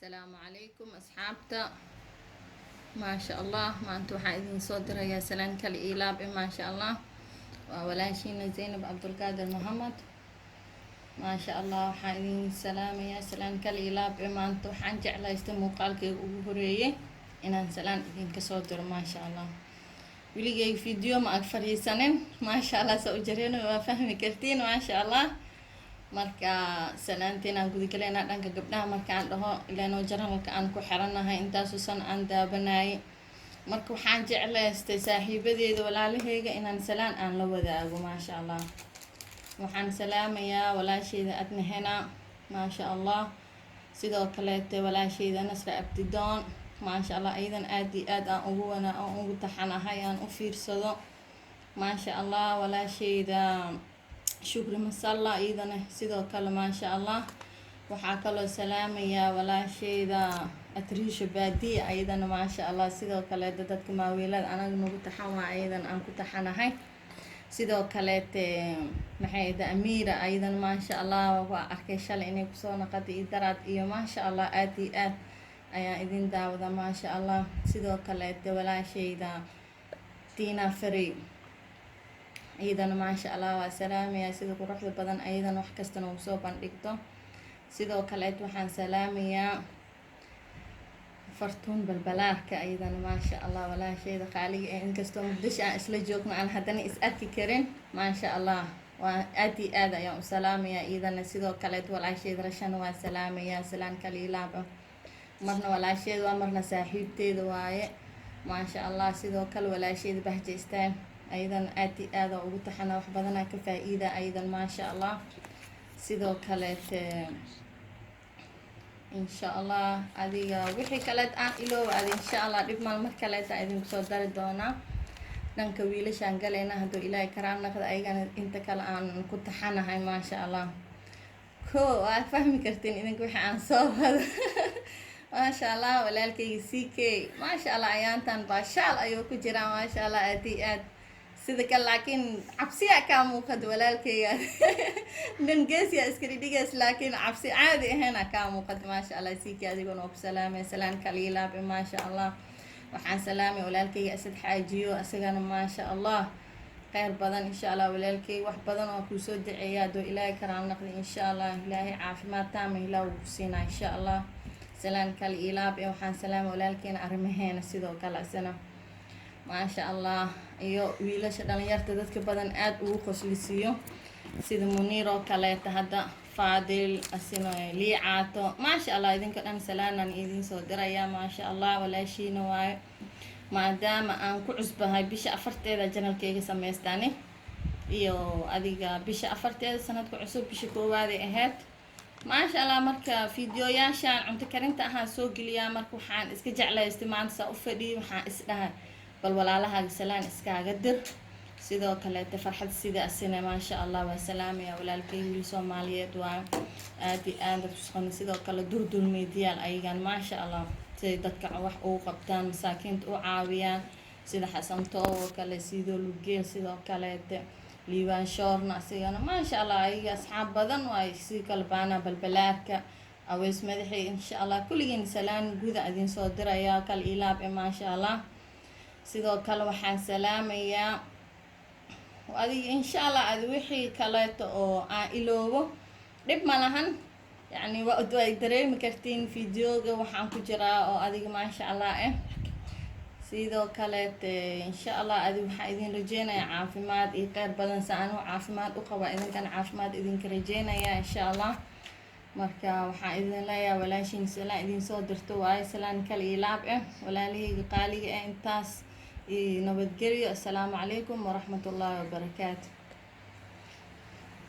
السلام عليكم أصحابتا. ما شاء الله ما أنتو حايدين صدر يا سلام كالإيلاب ما شاء الله. ولا شيء زينب عبد القادر محمد ما شاء الله حايدين سلام يا سلام كالإيلاب ما أنتو حنجع لا يستمو قالك وهريه إن سلام إذن كصدر ما شاء الله. ولي جاي فيديو ما أكفر سنين ما شاء الله سأجرين وفهمي كرتين ما شاء الله. marka salaanteena gudi kaleena dhanka gabdhaha markaan dhaho ilaano jarmalka aan ku xiranahay intaas san aan daabanay marka waxaan jeclaystay saaxiibadeeda walaalahayga inaan salaan aan la wadaago ma sha Allah. waxaan salaamayaa walaashayda adnahena ma sha Allah, sidoo kale walaashayda nasra abtidoon ma sha Allah, aydan aad iyo aad aan ugu taxanahay aan u fiirsado ma sha Allah. walaashayda shukri masalla iidana sidoo kale ma sha Allah. waxaa kaloo salaamayaa walaashayda atriisha baadiya ayadana ma sha Allah, sidoo kale dadka maaweelada anaga nagu taxan waa ayadan aan ku taxanahay. sidoo kale maxay amiira ayadana ma sha Allah, waa arkay shalay inay kusoo naqatay daraad iyo ma sha Allah aad iyo aad ayaa idin daawada ma sha Allah. sidoo kale walaashayda Tina Fari ayadana ma sha Allah waa salaamaya sida quruxda badan ayadana wax kasta oo soo bandhigto. sidoo kale waxaan salaamayaa fartuun balbalaarka ayadana ma sha Allah walaashayda qaaliga ee inkastoo muqdisho aan isla joogno aan haddana is arki karin ma sha Allah, waa aad iyo aad ayaan u salaamayaa iyadana. sidoo kale walaashayda rashana waa salaamayaa salaan kaliilaaba, marna walaashayda waa marna saaxiibteeda waaye ma sha Allah. sidoo kale walaashayda bahjaystaan aydan aad iyo aad ugu taxana wax badan ka faa'iida aydan ma sha Allah. sidoo kale insha Allah adiga wixii kale aan ilooba insha Allah dib mar kale idin soo dari doona dhanka wiilashan galayna haduu ilaahay karaan naqda ayagana inta kale aan ku taxanahay ma sha Allah. waa fahmi kartiin idinku wixii aan soo wado ma sha Allah. walaalkayga CK ma sha Allah ayaantan baashaal ayuu ku jiraa ma sha Allah aad iyo aad sida kale, laakiin cabsiya ka muuqad walaalkayga dangeesiya iskari dhigays laakiin cabsi caadi ahayna ka muuqad ma sha Allah. CK adiguna ku salaamay salaan kaliilaab ma sha Allah. waxaan salaamay walaalkayga Asad Xaajiyo asagana ma sha Allah khayr badan insha Allah. walaalkayga wax badan oo ku soo duceeyaa doo ilaahay karaan naqli insha Allah, ilaahay caafimaad taam ilaahu ku siinaa insha Allah. salaan kaliilaab waxaan salaamay walaalkayna arrimaheena sidoo kale asana ma sha Allah. iyo wiilasha dhalinyarta dadka badan aad ugu qoslisiyo sida Muniir oo kale hadda Faadil asina liicaato ma sha Allah. idinka dhan salaanan idin soo diraya ma sha Allah. walaashiina waaye maadaama aan ku cusbahay bisha afarteeda janalkayga sameystani iyo adiga bisha afarteeda sanadka cusub bisha koowaad ee ahayd ma sha Allah. marka fiidiyoyaashan cunto karinta ahaan soo geliyaa marka waxaan iska jeclaystay maanta saa u fadhiyo waxaan is dhahay bal walaalahaaga salaan iskaaga dir. sidoo kale farxad sida asina ma sha Allah waa salaamaya walaalkay wiil Soomaaliyeed waa aad iyo aad u sidoo kale durdul meediyaal ayagan ma sha Allah si dadka wax ugu qabtaan masaakiinta u caawiyaan sida Xasan Toowo kale sidoo lugeel sidoo kale liibaan shoorna asigana ma sha Allah. ayaga asxaab badan waa si kala baana balbalaarka aweys madaxay insha Allah kulligiin salaan guda idin soo diraya kaliilaab ma sha Allah. sidoo kale waxaan salaamayaa adiga insha Allah ad wixii kale oo aan iloobo dib ma lahan, yani waa dareemi kartiin fiidiyooga waxaan ku jiraa oo adiga ma sha Allah sidoo kale insha Allah adiga waxaan idin rajeynayaa caafimaad iyo khayr badan saan caafimaad u qaba idinkan caafimaad idinka rajeynayaa insha Allah. marka waxaan idin leeyahay walaashiin salaan idin soo dirto waaye salaan kaliilaab walaalahayga qaaliga intaas nabadgelyo. assalaamu calaykum waraxmatullaahi wabarakaatu.